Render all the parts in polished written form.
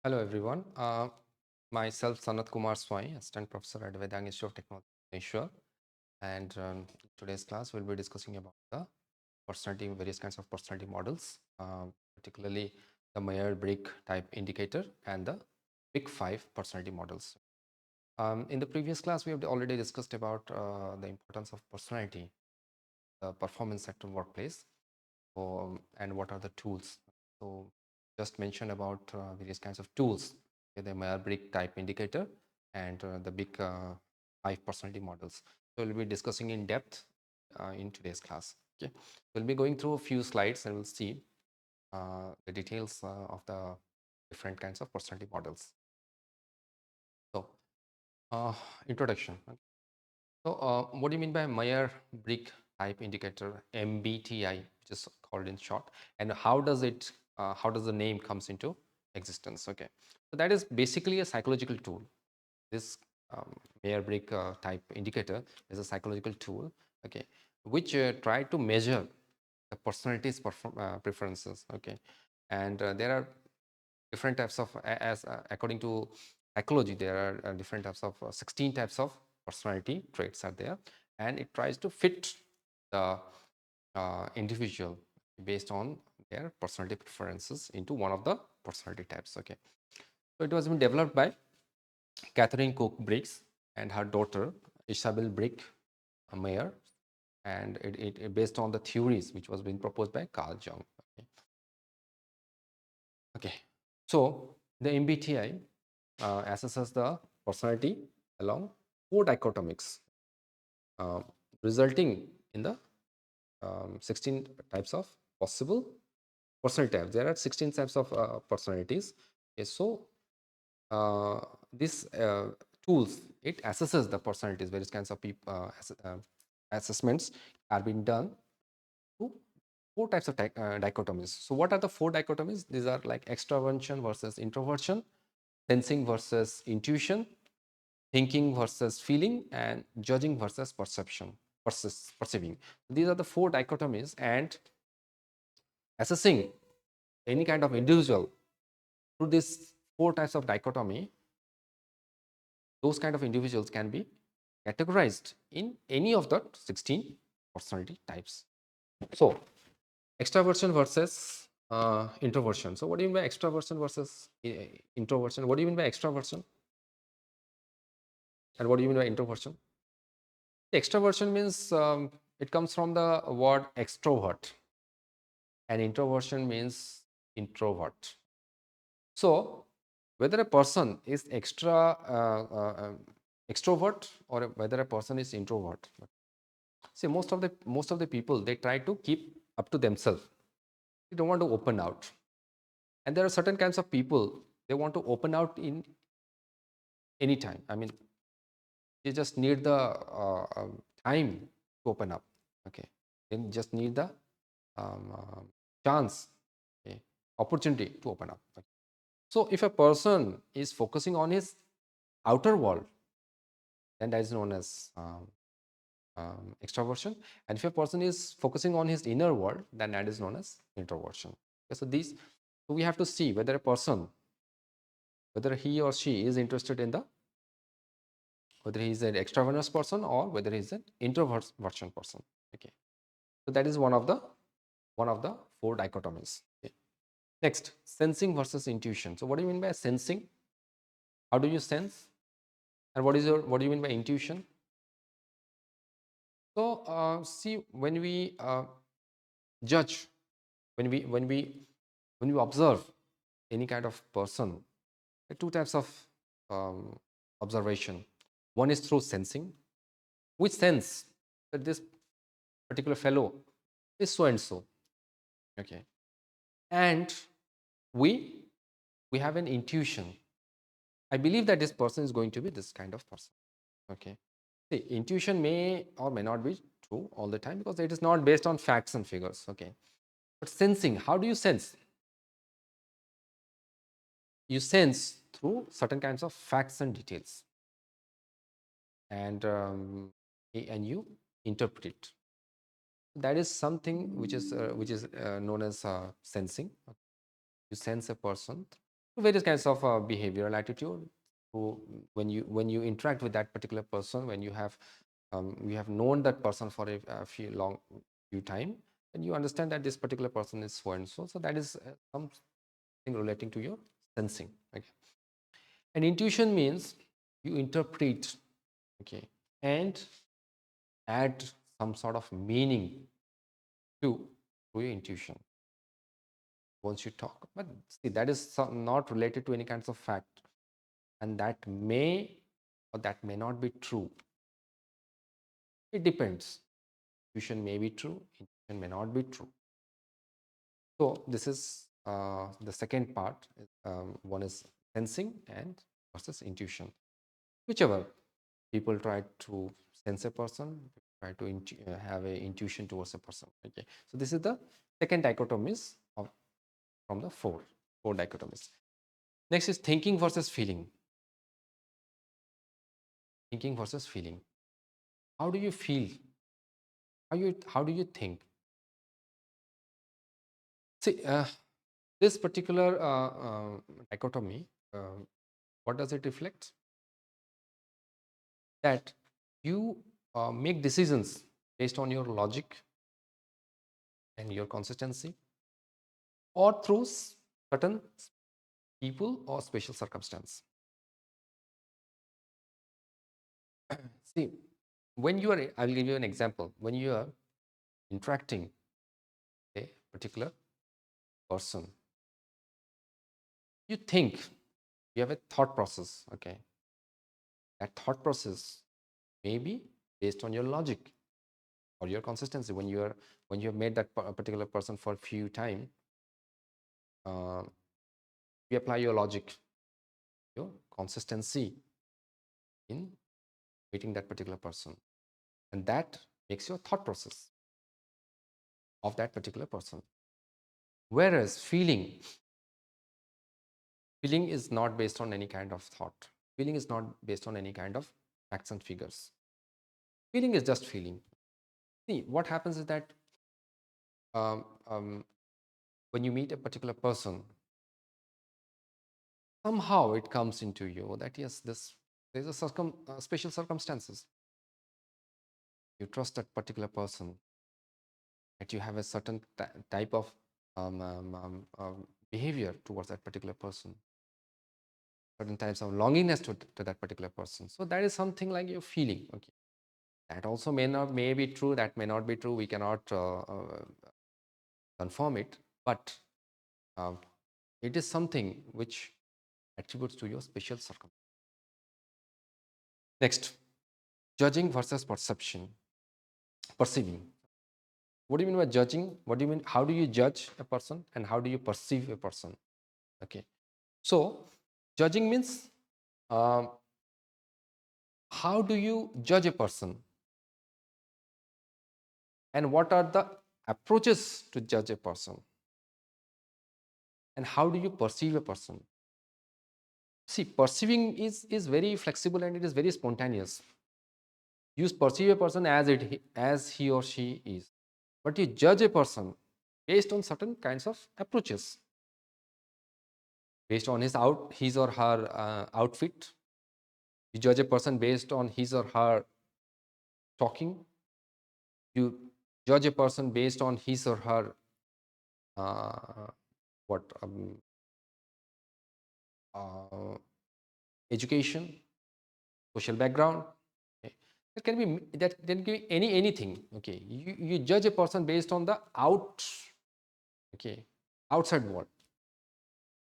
Hello everyone. Myself Sanat Kumar Swai, Assistant Professor at Vedang Institute of Technology, Asia. And today's class we'll be discussing about the personality, various kinds of personality models, particularly the Myers-Briggs type indicator and the Big Five personality models. In the previous class, we have already discussed about the importance of personality, the performance sector workplace, and what are the tools. So just mentioned about various kinds of tools, the Myers-Briggs type indicator and the big five personality models. So we'll be discussing in depth in today's class. Okay, we'll be going through a few slides and we'll see the details of the different kinds of personality models. So introduction. So what do you mean by Myers-Briggs type indicator, MBTI, which is called in short, and how does the name comes into existence? Okay, so that is basically a psychological tool. This Myers-Briggs type indicator is a psychological tool, okay, which try to measure the personality's preferences, okay, and there are different types of, as according to psychology, there are different types of 16 types of personality traits are there, and it tries to fit the individual based on their personality preferences into one of the personality types. Okay, so it was been developed by Catherine Cook Briggs and her daughter Isabel Brick Mayer, and it based on the theories which was being proposed by Carl Jung. Okay, so the MBTI assesses the personality along four dichotomies, uh, resulting in the 16 types of possible personality types. There are 16 types of personalities. Okay, so this tools, it assesses the personalities. Various kinds of assessments are being done to four types of dichotomies. So what are the four dichotomies? These are like extraversion versus introversion, sensing versus intuition, thinking versus feeling, and judging versus perception versus perceiving. These are the four dichotomies, and assessing any kind of individual through these four types of dichotomy, those kind of individuals can be categorized in any of the 16 personality types. So extraversion versus introversion. So what do you mean by extraversion versus introversion? What do you mean by extraversion? And what do you mean by introversion? The extraversion means it comes from the word extrovert, and introversion means introvert. So whether a person is extrovert or whether a person is introvert, see, most of the people, they try to keep up to themselves. They don't want to open out, and there are certain kinds of people, they want to open out in any time. I mean, they just need the time to open up. Okay, they just need the chance, okay, opportunity to open up. Okay. So if a person is focusing on his outer world, then that is known as extroversion. And if a person is focusing on his inner world, then that is known as introversion. Okay, so we have to see whether a person, whether he or she is interested in the, whether he is an extroverted person or whether he is an introversion person. Okay, so that is one of the four dichotomies. Okay. Next, sensing versus intuition. So what do you mean by sensing? How do you sense? And what do you mean by intuition? So see, when we judge, when we observe any kind of person, there are two types of um, observation. One is through sensing. We sense that this particular fellow is so and so. Okay, and we we have an intuition. I believe that this person is going to be this kind of person. Okay, see, intuition may or may not be true all the time because it is not based on facts and figures. Okay, but sensing, how do you sense? You sense through certain kinds of facts and details, and you interpret it. That is something which is known as sensing. You sense a person various kinds of behavioral attitude. So when you interact with that particular person, when you have known that person for a few time, and you understand that this particular person is so and so. So that is something relating to your sensing. Okay. And intuition means you interpret, okay, and add some sort of meaning to your intuition once you talk. But see, that is not related to any kinds of fact, and that may or that may not be true. It depends. Intuition may be true, intuition may not be true. So this is the second part. One is sensing and versus intuition. Whichever people try to sense a person, try to have a intuition towards a person. Okay. So this is the second dichotomies from the four dichotomies. Next is thinking versus feeling. Thinking versus feeling. How do you feel? How do you think? See, this particular dichotomy, what does it reflect? That you make decisions based on your logic and your consistency, or through certain people or special circumstance. See, when you are, I will give you an example. When you are interacting with a particular person, you think, you have a thought process. Okay, that thought process may be based on your logic or your consistency. When you have made that particular person for a few time, you apply your logic, your consistency in meeting that particular person, and that makes your thought process of that particular person. Whereas feeling is not based on any kind of thought. Feeling is not based on any kind of facts and figures. Feeling is just feeling. See, what happens is that um, um, when you meet a particular person, somehow it comes into you that yes, there's a special circumstances. You trust that particular person, that you have a certain type of behavior towards that particular person, certain types of longingness to that particular person. So that is something like your feeling. Okay, that also may be true, that may not be true. We cannot confirm it, but uh, it is something which attributes to your special circumstance. Next, judging versus perceiving. What do you mean by judging? What do you mean? How do you judge a person and how do you perceive a person? Okay, so judging means um, how do you judge a person and what are the approaches to judge a person and how do you perceive a person? See, perceiving is very flexible and it is very spontaneous. You perceive a person as he or she is, but you judge a person based on certain kinds of approaches, based on his or her outfit. You judge a person based on his or her talking. You judge a person based on his or her what education, social background. Okay. That can be anything. Okay, you judge a person based on the outside world,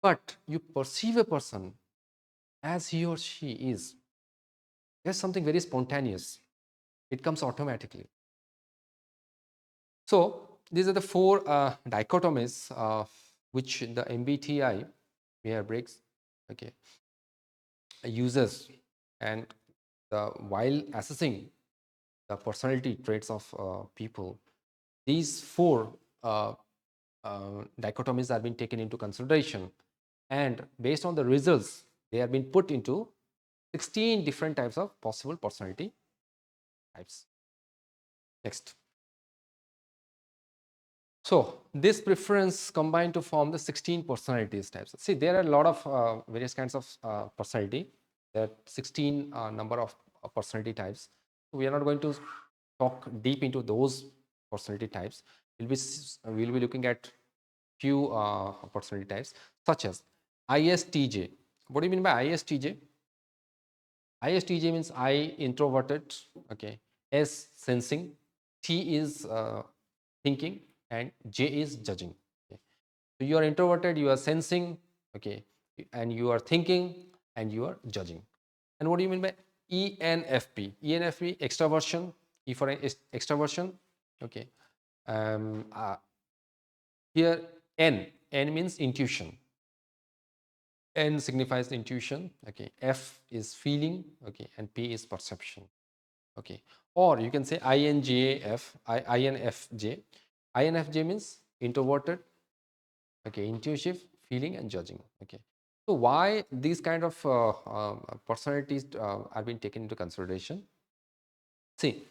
but you perceive a person as he or she is. There's something very spontaneous. It comes automatically. So these are the four dichotomies which the MBTI, Myers-Briggs, okay, uses, and while assessing the personality traits of people, these four dichotomies are being taken into consideration, and based on the results, they have been put into 16 different types of possible personality types. Next. So this preference combined to form the 16 personalities types. See, there are a lot of various kinds of personality. There are 16 number of personality types. We are not going to talk deep into those personality types. We'll be looking at few personality types such as ISTJ. What do you mean by ISTJ? ISTJ means I introverted, okay. S sensing, T is thinking, and J is judging. Okay. So you are introverted, you are sensing, okay, and you are thinking, and you are judging. And what do you mean by ENFP? ENFP, extraversion. E for extraversion, okay. Um, uh, Here N means intuition. N signifies intuition, okay. F is feeling, okay, and P is perception, okay. Or you can say INFJ. INFJ means introverted, okay, intuitive, feeling, and judging, okay. So why these kind of personalities are being taken into consideration? See,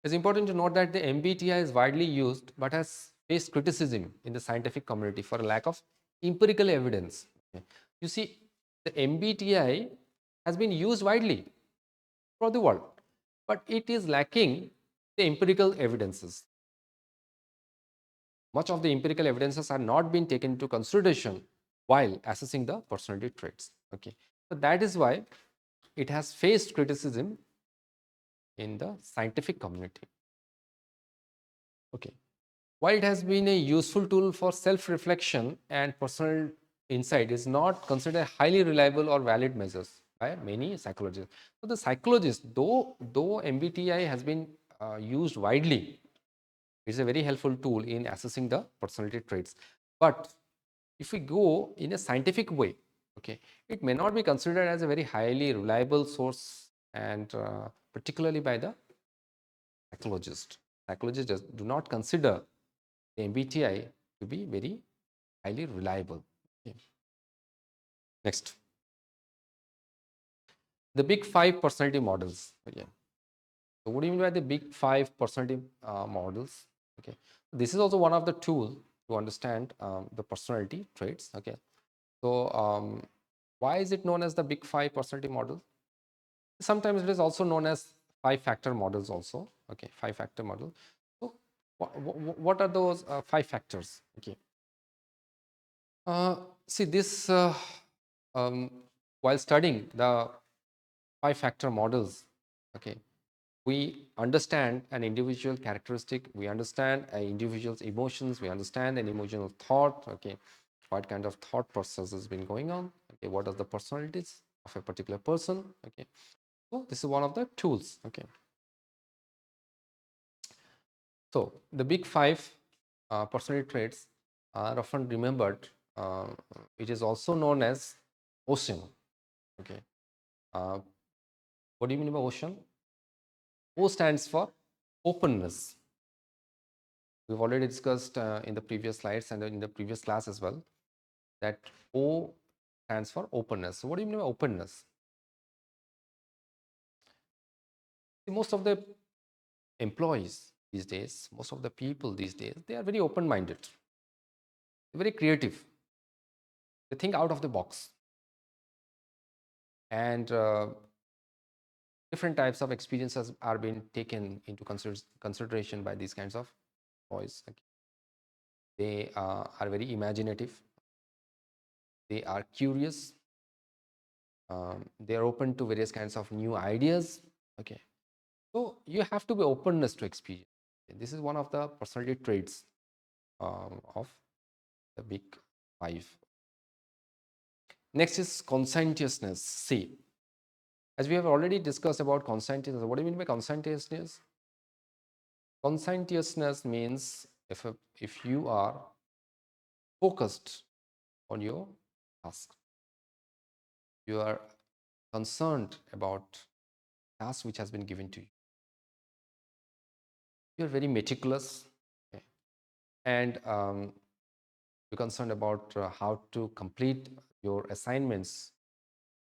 it's important to note that the MBTI is widely used but has faced criticism in the scientific community for a lack of empirical evidence. Okay. You see, the MBTI has been used widely for the world, but it is lacking the empirical evidences. Much of the empirical evidences are not being taken into consideration while assessing the personality traits. Okay, so that is why it has faced criticism in the scientific community. Okay, while it has been a useful tool for self-reflection and personal insight, is not considered highly reliable or valid measures by many psychologists. So the psychologists, though MBTI has been used widely, it's a very helpful tool in assessing the personality traits. But if we go in a scientific way, okay, it may not be considered as a very highly reliable source, and particularly by the psychologist. Psychologists do not consider the MBTI to be very highly reliable. Okay. Next, the big five personality models. Again, so what do you mean by the big five personality models? Okay, this is also one of the tools to understand the personality traits. Okay, so why is it known as the big five personality model? Sometimes it is also known as five factor models also. Okay, five factor model. So what are those five factors? Okay, see this um, while studying the five factor models, okay, we understand an individual characteristic, we understand an individual's emotions, we understand an emotional thought, okay, what kind of thought process has been going on, okay, what are the personalities of a particular person, okay. So this is one of the tools, okay. So the big five personality traits are often remembered. Uh, it is also known as ocean, okay. Uh, what do you mean by ocean? O stands for openness. We've already discussed in the previous slides and in the previous class as well that O stands for openness. So what do you mean by openness? Most of the employees these days, most of the people these days, they are very open-minded, very creative. They think out of the box, and different types of experiences are being taken into consideration by these kinds of employees. Okay. They are very imaginative. They are curious. They are open to various kinds of new ideas. Okay, so you have to be openness to experience. This is one of the personality traits of the big five. Next is conscientiousness. See, as we have already discussed about conscientiousness, what do you mean by conscientiousness? Conscientiousness means if you are focused on your task, you are concerned about task which has been given to you. You are very meticulous, okay, and you're concerned about how to complete your assignments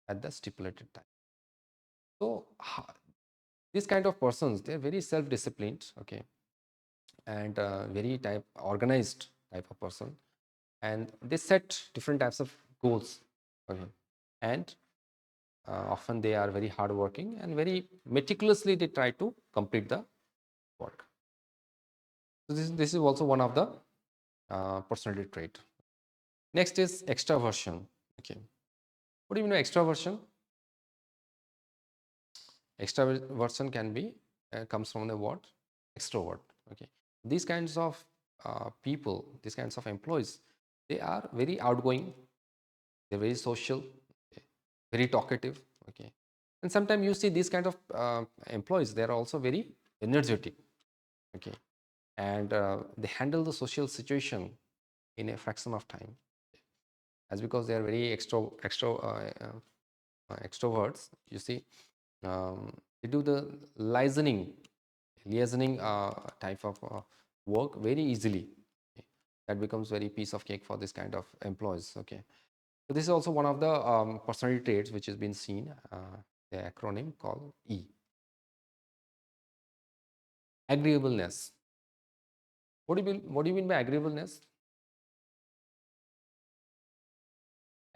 at the stipulated time. So these kind of persons, they're very self-disciplined, okay. and very organized type of person, and they set different types of goals. Okay. And often they are very hardworking and very meticulously they try to complete the work. So this is also one of the personality trait. Next is extraversion. Okay. What do you mean by extraversion? Extraversion can be comes from the word extrovert. Okay. These kinds of people, these kinds of employees, they are very outgoing, they're very social, okay, very talkative. Okay. And sometimes you see these kind of employees, they are also very energetic. Okay. And they handle the social situation in a fraction of time, as because they are very extroverts. You see, they do the liaising type of work very easily. Okay. That becomes very piece of cake for this kind of employees. Okay. So this is also one of the personality traits which has been seen, the acronym called E. Agreeableness. What do you mean by agreeableness?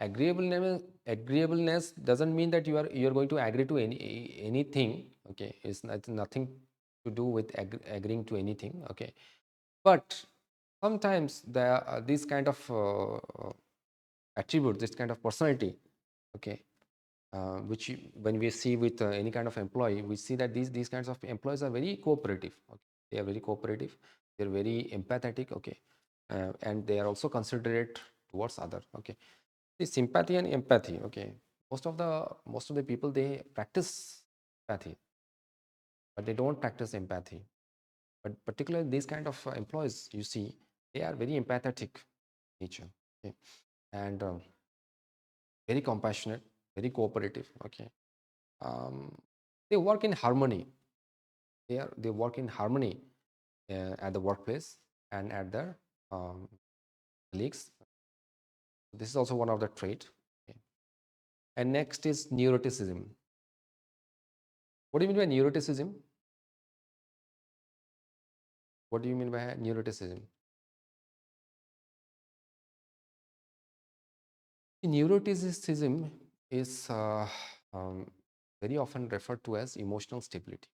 Agreeableness doesn't mean that you're going to agree to anything. Okay. It's nothing to do with agreeing to anything. Okay. But sometimes these kind of attributes, this kind of personality, okay, when we see with any kind of employee, we see that these kinds of employees are very cooperative. Okay. They are very cooperative. They're very empathetic. Okay. And they are also considerate towards other. Okay. The sympathy and empathy. Okay. Most of the people, they practice empathy, but they don't practice empathy. But particularly these kind of employees, you see, they are very empathetic nature. Okay. And very compassionate, very cooperative. Okay. um, they work in harmony. They work in harmony at the workplace and at their colleagues. This is also one of the trait. Okay. And next is neuroticism. What do you mean by neuroticism? What do you mean by neuroticism? Neuroticism is um, very often referred to as emotional stability.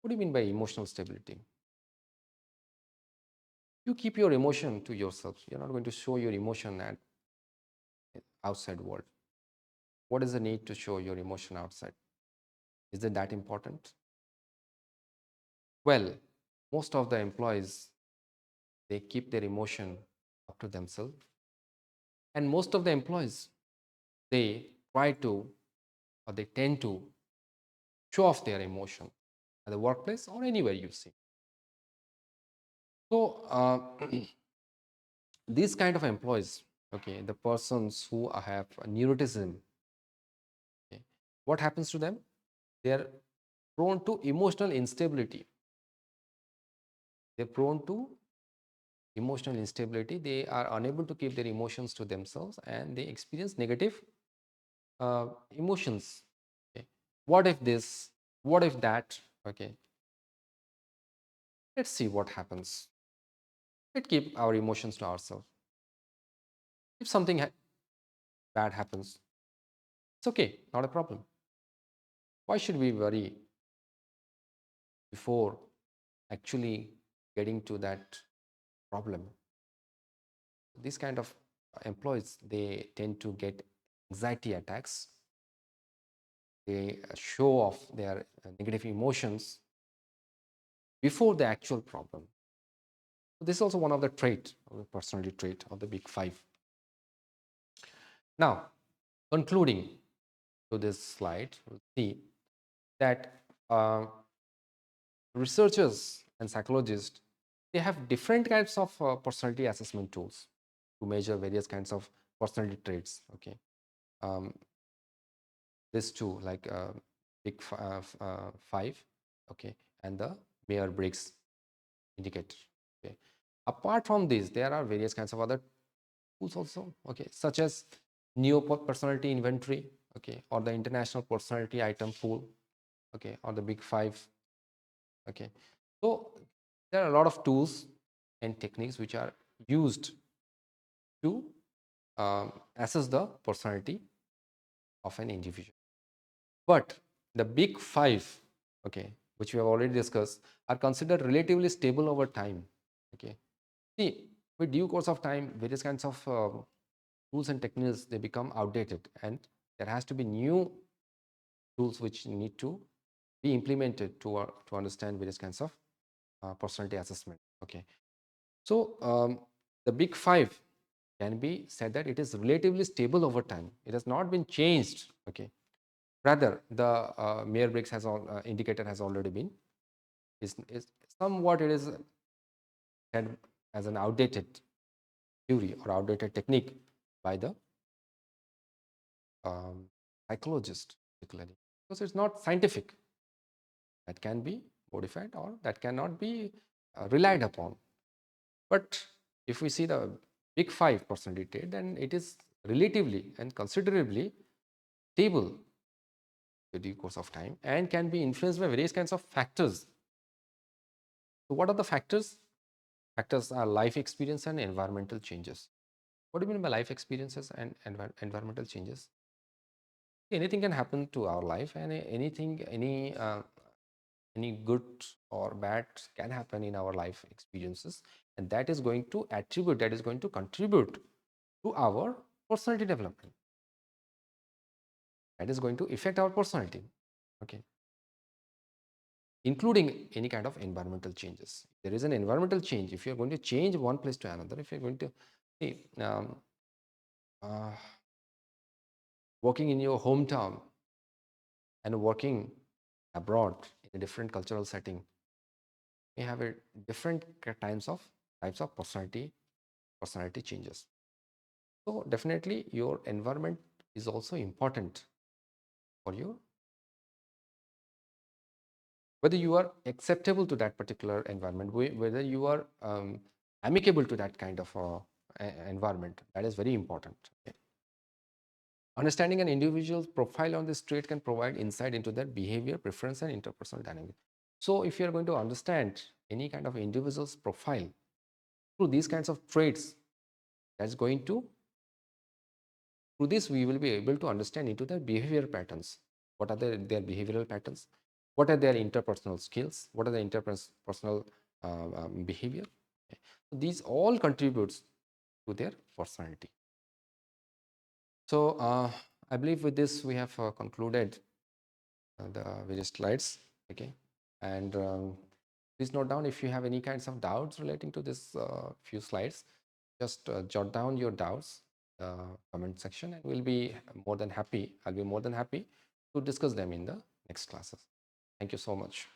What do you mean by emotional stability? You keep your emotion to yourself. You're not going to show your emotion at outside world. What is the need to show your emotion outside? Is it that important? Well, most of the employees, they keep their emotion up to themselves, and most of the employees, they try to, or they tend to show off their emotion at the workplace or anywhere you see. So these kind of employees, okay, the persons who have neuroticism, okay, what happens to them? They are prone to emotional instability. They're prone to emotional instability. They are unable to keep their emotions to themselves, and they experience negative emotions. Okay. What if this? What if that? Okay. Let's see what happens. Let's keep our emotions to ourselves. If something bad happens, it's okay, not a problem. Why should we worry before actually getting to that problem? These kind of employees, they tend to get anxiety attacks. They show off their negative emotions before the actual problem. So this is also one of the trait, of the personality trait of the big five. Now, concluding to this slide, we'll see that researchers and psychologists, they have different types of personality assessment tools to measure various kinds of personality traits. Okay, this two, like five, okay, and the Myers-Briggs indicator. Okay. Apart from this, there are various kinds of other tools also, okay, such as neo personality inventory, okay, or the international personality item pool, okay, or the big five. Okay. So There are a lot of tools and techniques which are used to assess the personality of an individual. But the big five, okay, which we have already discussed, are considered relatively stable over time. Okay, see, with due course of time, various kinds of tools and techniques, they become outdated, and there has to be new tools which need to be implemented to understand various kinds of personality assessment. Okay, so the big five can be said that it is relatively stable over time. It has not been changed. Okay, rather the Myers-Briggs has indicator has already been is somewhat it is said as an outdated theory or outdated technique by the um, psychologist particularly, because it's not scientific. That can be modified or that cannot be relied upon. But if we see the big five personality trait, then it is relatively and considerably stable in the course of time and can be influenced by various kinds of factors. So what are the factors? Factors are life experience and environmental changes. What do you mean by life experiences and environmental changes? Anything can happen to our life, and any good or bad can happen in our life experiences, and that is going to contribute to our personality development. That is going to affect our personality. Okay, including any kind of environmental changes. There is an environmental change. If you're going to change one place to another, if you're going to see uh, working in your hometown and working abroad in a different cultural setting, you have a different types of personality changes. So definitely your environment is also important for you, whether you are acceptable to that particular environment, whether you are amicable to that kind of environment. That is very important. Okay. Understanding an individual's profile on this trait can provide insight into their behavior, preference, and interpersonal dynamics. So if you are going to understand any kind of individual's profile through these kinds of traits, that's going to through this we will be able to understand into their behavior patterns. What are their behavioral patterns? What are their interpersonal skills? What are the interpersonal behavior? Okay. So these all contributes to their personality. So I believe with this we have concluded the various slides. Okay, and please note down if you have any kinds of doubts relating to this few slides. Just jot down your doubts comment section, and we'll be more than happy. I'll be more than happy to discuss them in the next classes. Thank you so much.